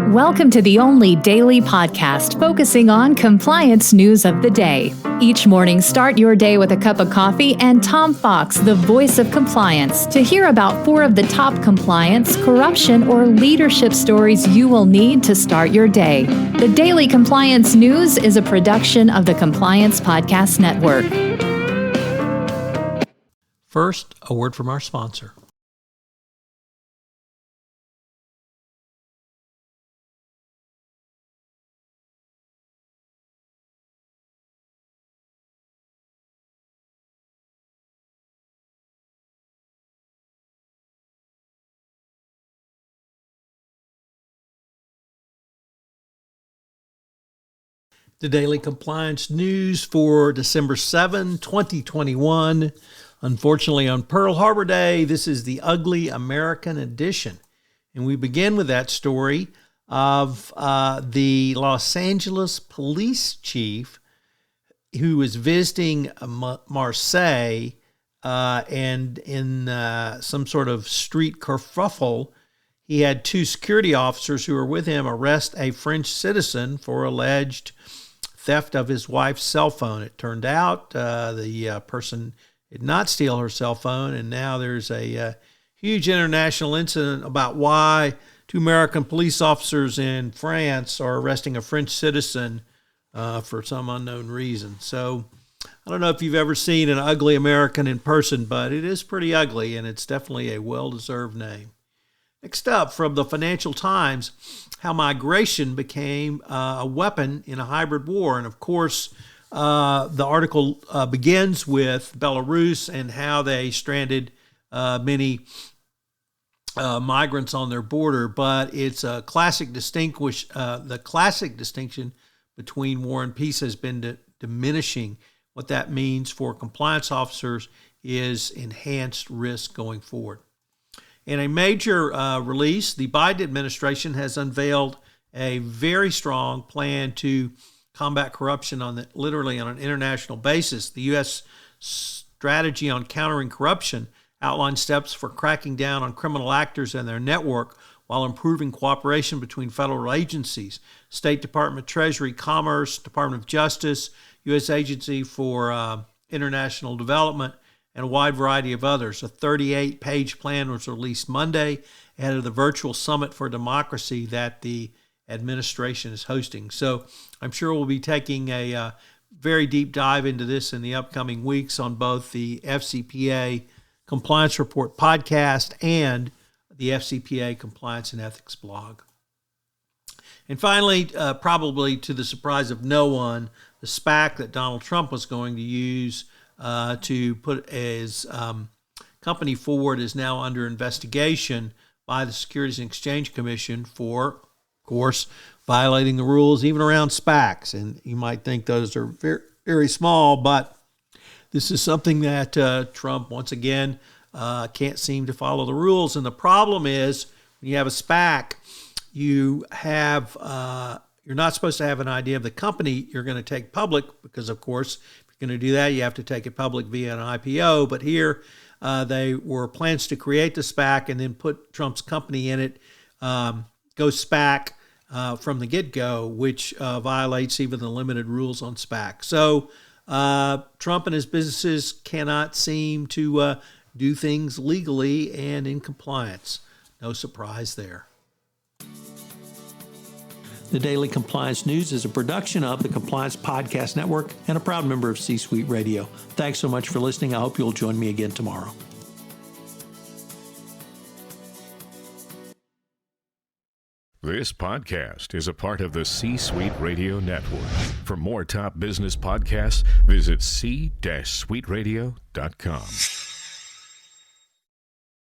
Welcome to the only daily podcast focusing on compliance news of the day. Each morning, start your day with a cup of coffee and Tom Fox, the voice of compliance, to hear about 4 of the top compliance, corruption, or leadership stories you will need to start your day. The Daily Compliance News is a production of the Compliance Podcast Network. First, a word from our sponsor. The Daily Compliance News for December 7, 2021. Unfortunately, on Pearl Harbor Day, this is the Ugly American edition. And we begin with that story of the Los Angeles police chief who was visiting Marseille and in some sort of street kerfuffle. He had 2 security officers who were with him arrest a French citizen for alleged theft of his wife's cell phone. It turned out the person did not steal her cell phone, and now there's a huge international incident about why 2 American police officers in France are arresting a French citizen for some unknown reason. So I don't know if you've ever seen an ugly American in person, but it is pretty ugly, and it's definitely a well-deserved name. Next up, from the Financial Times, how migration became a weapon in a hybrid war. And of course, the article begins with Belarus and how they stranded many migrants on their border. But it's a classic the classic distinction between war and peace has been diminishing. What that means for compliance officers is enhanced risk going forward. In a major release, the Biden administration has unveiled a very strong plan to combat corruption literally on an international basis. The U.S. strategy on countering corruption outlines steps for cracking down on criminal actors and their network while improving cooperation between federal agencies, State Department, Treasury, Commerce, Department of Justice, U.S. Agency for International Development, and a wide variety of others. A 38-page plan was released Monday ahead of the virtual Summit for Democracy that the administration is hosting. So I'm sure we'll be taking a very deep dive into this in the upcoming weeks on both the FCPA Compliance Report podcast and the FCPA Compliance and Ethics blog. And finally, probably to the surprise of no one, the SPAC that Donald Trump was going to use to put his company forward is now under investigation by the Securities and Exchange Commission for, of course, violating the rules even around SPACs. And you might think those are very, very small, but this is something that Trump, once again, can't seem to follow the rules. And the problem is when you have a SPAC, you're not supposed to have an idea of the company you're going to take public because, of course, going to do that, you have to take it public via an IPO. But here, they were plans to create the SPAC and then put Trump's company in it, go SPAC from the get-go, which violates even the limited rules on SPAC. So Trump and his businesses cannot seem to do things legally and in compliance. No surprise there. The Daily Compliance News is a production of the Compliance Podcast Network and a proud member of C-Suite Radio. Thanks so much for listening. I hope you'll join me again tomorrow. This podcast is a part of the C-Suite Radio Network. For more top business podcasts, visit c-suiteradio.com.